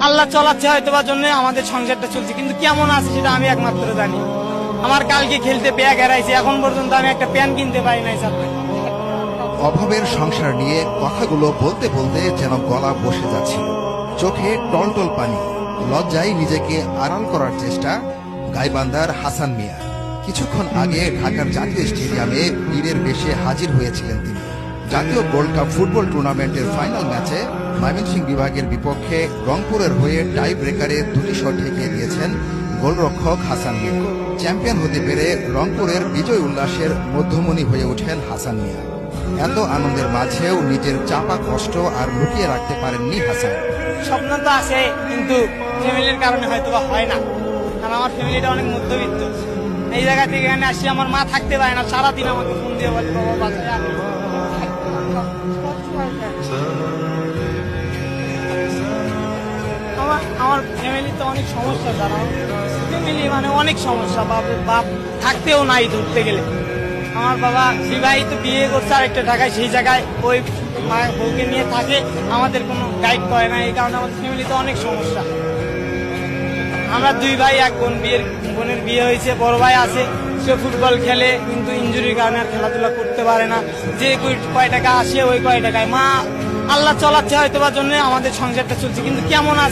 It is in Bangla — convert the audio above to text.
আল্লাহ চলাচ্ছে হয়তো বা জন্য আমাদের সংসারটা চলছে, কিন্তু কেমন আছে সেটা আমি একমাত্র জানি। আমার কালকে খেলতে ব্যাগ হারাইছে, এখন পর্যন্ত আমি একটা প্যান্ট কিনতে পারি নাই স্যার। অভাবের সংসার নিয়ে কথাগুলো বলতে বলতে যেন গলা বসে যাচ্ছিল, চোখে টলটল পানি। লজ্জায় নিজেকে আড়াল করার চেষ্টা গাইবান্ধার হাসান মিয়া। কিছুক্ষণ আগে ঢাকার জাতীয় স্টেডিয়ামে বীরের বেশে হাজির হয়েছিলেন তিনি। জাতীয় গোল্ড কাপ ফুটবল টুর্নামেন্টের ফাইনাল ম্যাচে ময়মনসিংহ বিভাগের বিপক্ষে রংপুরের হয়ে টাই ব্রেকারে দুটি শট ঠেকিয়ে দিয়েছেন গোলরক্ষক হাসান মিয়া। চ্যাম্পিয়ন হতে পেরে রংপুরের বিজয় উল্লাসের মধ্যমণি হয়ে ওঠেন হাসান মিয়া। এত আনন্দের মাঝেও নিজের চাপা কষ্ট আর লুকিয়ে রাখতে পারেননি হাসান। স্বপ্ন তো আছে, কিন্তু ফ্যামিলির কারণে হয়তো বা হয় না, কারণ আমার ফ্যামিলিটা অনেক মধ্যবিত্ত। এই জায়গা থেকে এখানে আসি, আমার মা থাকতে পারে না, সারাদিন আমাকে ফোন দিয়ে বলে বাবা বাচ্চা। আমার ফ্যামিলিতে অনেক সমস্যা, জানো ফ্যামিলি মানে অনেক সমস্যা। বাপ থাকতেও নাই ধরতে গেলে। আমার বাবা বিবাহিত, বিয়ে করছে আরেকটা ঢাকায়, সেই জায়গায় ওই বউকে নিয়ে থাকে, আমাদের কোনো গাইড করে না। এই কারণে আমাদের ফ্যামিলিতে অনেক সমস্যা। আমরা দুই ভাই এক বোন, বোনের বিয়ে হয়েছে, বড় ভাই আছে, সে ফুটবল খেলে, কিন্তু ইনজুরির কারণে আর খেলাধুলা করতে পারে না। যে কয় টাকা আসে ওই কয় টাকায় মা আল্লাহ চলাচ্ছে হয়তো বা জন্য আমাদের সংসারটা চলছে, কিন্তু কেমন আছে